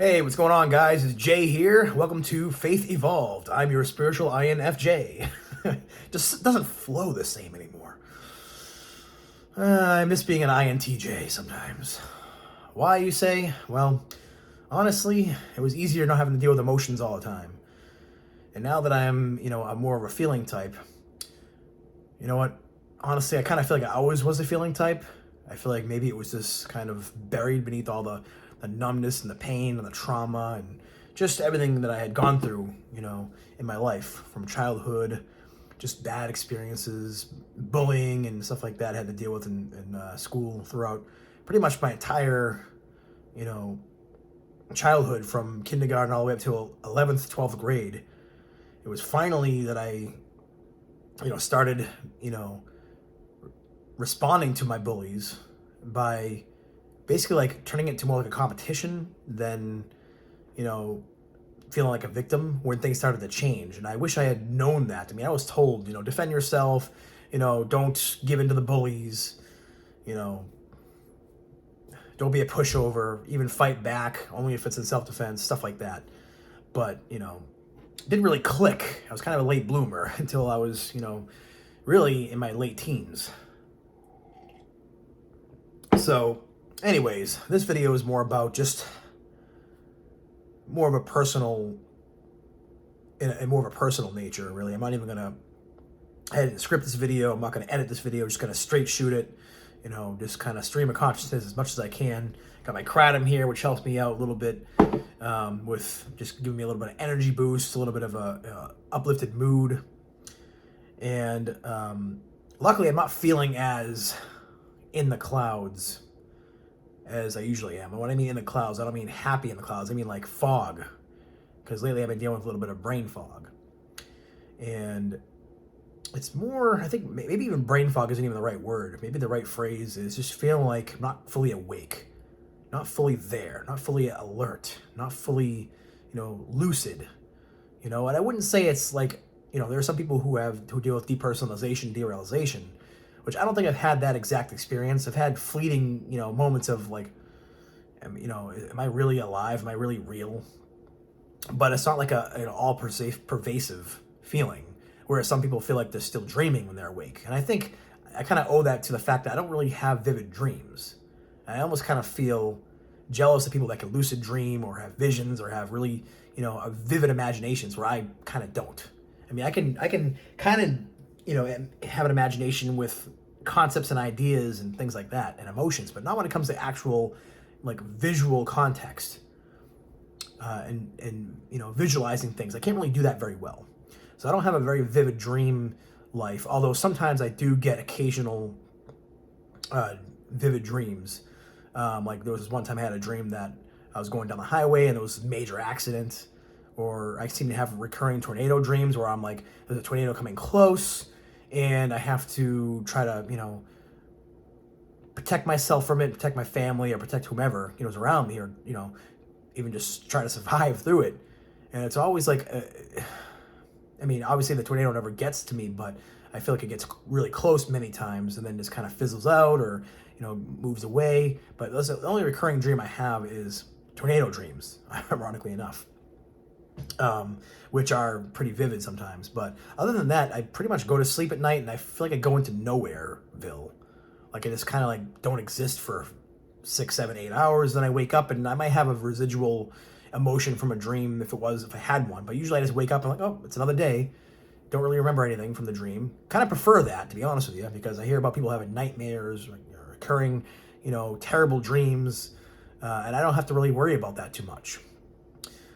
Hey, what's going on, guys? It's Jay here. Welcome to Faith Evolved. I'm your spiritual INFJ. Just doesn't flow the same anymore. I miss being an INTJ sometimes. Why, you say? Well, honestly, it was easier not having to deal with emotions all the time. And now that I'm more of a feeling type, you know what? Honestly, I kind of feel like I always was a feeling type. I feel like maybe it was just kind of buried beneath all the numbness and the pain and the trauma and just everything that I had gone through, in my life from childhood, just bad experiences, bullying and stuff like that I had to deal with in school throughout pretty much my entire, you know, childhood from kindergarten all the way up to 11th, 12th grade. It was finally that I, started, responding to my bullies by basically like turning it to more like a competition than, feeling like a victim when things started to change. And I wish I had known that. I mean, I was told, defend yourself, don't give in to the bullies, you know, don't be a pushover, even fight back, only if it's in self-defense, stuff like that. But, didn't really click. I was kind of a late bloomer until I was, really in my late teens. So, anyways, this video is more about just more of a personal nature, really. I'm not even gonna script this video. I'm not gonna edit this video. I'm just gonna straight shoot it. Just kind of stream of consciousness as much as I can. Got my kratom here, which helps me out a little bit with just giving me a little bit of energy boost, a little bit of a uplifted mood. And luckily, I'm not feeling as in the clouds as I usually am. And when I mean in the clouds, I don't mean happy in the clouds. I mean like fog. Because lately I've been dealing with a little bit of brain fog. And it's more, I think maybe even brain fog isn't even the right word. Maybe the right phrase is just feeling like I'm not fully awake, not fully there, not fully alert, not fully, lucid. And I wouldn't say it's like, there are some people who deal with depersonalization, derealization, which I don't think I've had that exact experience. I've had fleeting, moments of like, am I really alive? Am I really real? But it's not like an all pervasive feeling, whereas some people feel like they're still dreaming when they're awake. And I think I kind of owe that to the fact that I don't really have vivid dreams. I almost kind of feel jealous of people that can lucid dream or have visions or have really, a vivid imaginations where I kind of don't. I mean, I can kind of, have an imagination with concepts and ideas and things like that and emotions, but not when it comes to actual, like, visual context and visualizing things. I can't really do that very well. So I don't have a very vivid dream life, although sometimes I do get occasional vivid dreams. Like there was this one time I had a dream that I was going down the highway and there was a major accident. Or I seem to have recurring tornado dreams where I'm like, there's a tornado coming close and I have to try to, protect myself from it, protect my family or protect whomever, is around me or, even just try to survive through it. And it's always like, obviously the tornado never gets to me, but I feel like it gets really close many times and then just kind of fizzles out or, moves away. But the only recurring dream I have is tornado dreams, ironically enough. Which are pretty vivid sometimes. But other than that, I pretty much go to sleep at night and I feel like I go into nowhereville. Like I just kind of like don't exist for 6, 7, 8 hours. Then I wake up and I might have a residual emotion from a dream if I had one. But usually I just wake up and I'm like, oh, it's another day. Don't really remember anything from the dream. Kind of prefer that, to be honest with you, because I hear about people having nightmares, or recurring, terrible dreams. And I don't have to really worry about that too much.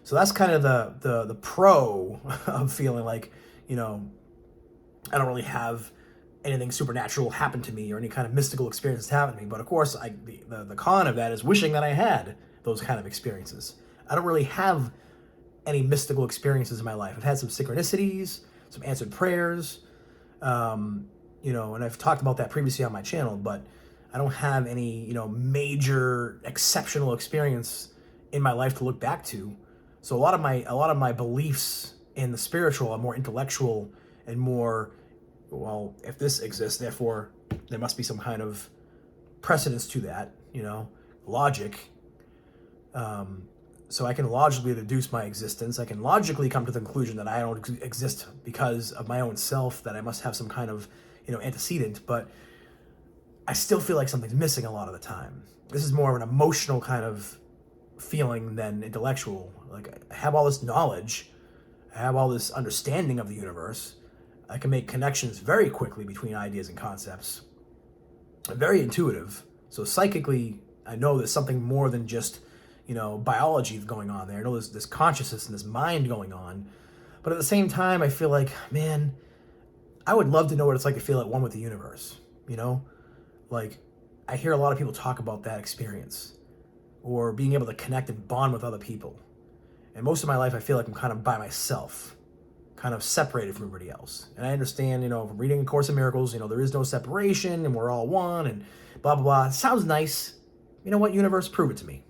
So that's kind of the pro of feeling like, I don't really have anything supernatural happen to me or any kind of mystical experiences happen to me. But of course, the con of that is wishing that I had those kind of experiences. I don't really have any mystical experiences in my life. I've had some synchronicities, some answered prayers, and I've talked about that previously on my channel, but I don't have any, major exceptional experience in my life to look back to. So a lot of my beliefs in the spiritual are more intellectual and more, well, if this exists, therefore there must be some kind of precedence to that, logic. So I can logically deduce my existence. I can logically come to the conclusion that I don't exist because of my own self, that I must have some kind of, antecedent, but I still feel like something's missing a lot of the time. This is more of an emotional kind of feeling than intellectual. Like, I have all this knowledge, I have all this understanding of the universe. I can make connections very quickly between ideas and concepts. I'm very intuitive. So psychically, I know there's something more than just, biology going on there. I know there's this consciousness and this mind going on. But at the same time, I feel like, man, I would love to know what it's like to feel at one with the universe, Like, I hear a lot of people talk about that experience, or being able to connect and bond with other people. And most of my life, I feel like I'm kind of by myself, kind of separated from everybody else. And I understand, from reading A Course in Miracles, there is no separation and we're all one and blah, blah, blah. It sounds nice. You know what, universe? Prove it to me.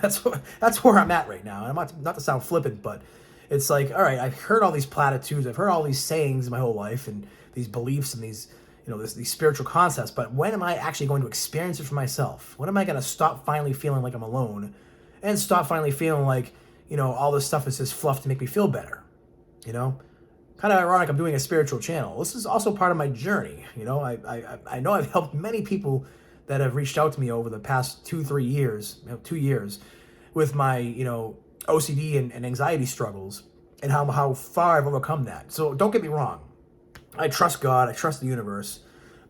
That's where I'm at right now. And I'm not to sound flippant, but it's like, all right, I've heard all these platitudes, I've heard all these sayings my whole life, and these beliefs and these, these spiritual concepts, but when am I actually going to experience it for myself? When am I going to stop finally feeling like I'm alone, and stop finally feeling like, all this stuff is just fluff to make me feel better? Kind of ironic, I'm doing a spiritual channel. This is also part of my journey. I know I've helped many people that have reached out to me over the past 2 years with my, OCD and anxiety struggles, and how far I've overcome that. So don't get me wrong. I trust God, I trust the universe,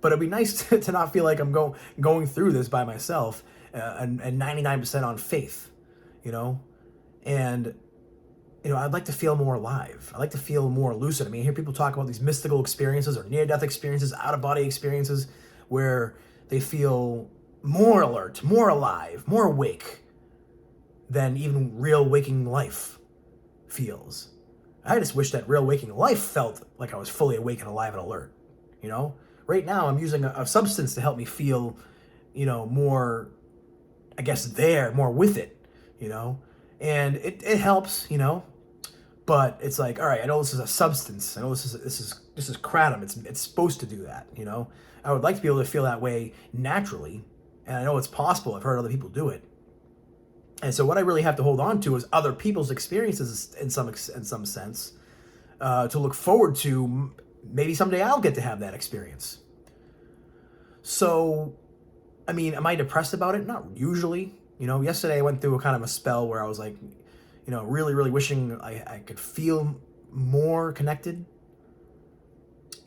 but it'd be nice to not feel like I'm going through this by myself, and 99% on faith, and, I'd like to feel more alive. I'd like to feel more lucid. I mean, I hear people talk about these mystical experiences or near-death experiences, out-of-body experiences, where they feel more alert, more alive, more awake than even real waking life feels. I just wish that real waking life felt like I was fully awake and alive and alert. Right now I'm using a substance to help me feel, more, I guess, more with it, and it helps, but it's like, all right, I know this is a substance. I know this is kratom. It's supposed to do that, I would like to be able to feel that way naturally, and I know it's possible. I've heard other people do it. And so what I really have to hold on to is other people's experiences in some sense, to look forward to. Maybe someday I'll get to have that experience. So, I mean, am I depressed about it? Not usually. Yesterday I went through a kind of a spell where I was like, really, really wishing I could feel more connected,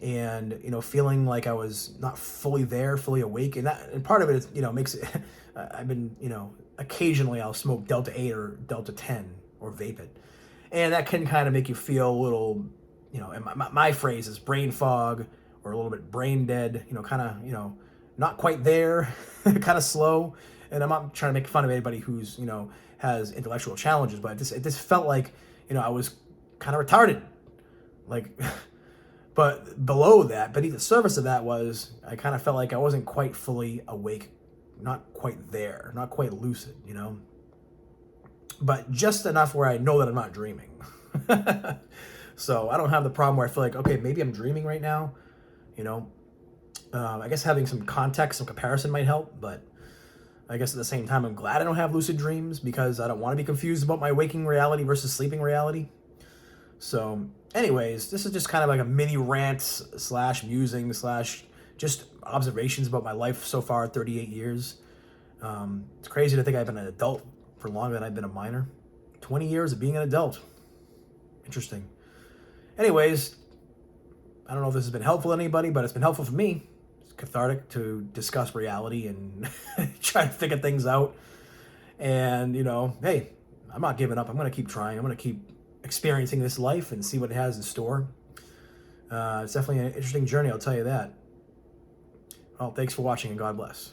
and, feeling like I was not fully there, fully awake. And part of it is, makes it, I've been, occasionally I'll smoke Delta 8 or Delta 10 or vape it. And that can kind of make you feel a little, and my phrase is brain fog, or a little bit brain dead, kind of, not quite there, kind of slow. And I'm not trying to make fun of anybody who's, has intellectual challenges, but it just felt like, I was kind of retarded. Like, but below that, beneath the surface of that was, I kind of felt like I wasn't quite fully awake, not quite there, not quite lucid, but just enough where I know that I'm not dreaming. So I don't have the problem where I feel like, okay, maybe I'm dreaming right now, I guess having some context, some comparison might help, but I guess at the same time, I'm glad I don't have lucid dreams, because I don't want to be confused about my waking reality versus sleeping reality. So anyways, this is just kind of like a mini rant / musing / just observations about my life so far, 38 years. It's crazy to think I've been an adult for longer than I've been a minor. 20 years of being an adult. Interesting. Anyways, I don't know if this has been helpful to anybody, but it's been helpful for me. It's cathartic to discuss reality and try to figure things out. And, hey, I'm not giving up. I'm going to keep trying. I'm going to keep experiencing this life and see what it has in store. It's definitely an interesting journey, I'll tell you that. Well, thanks for watching, and God bless.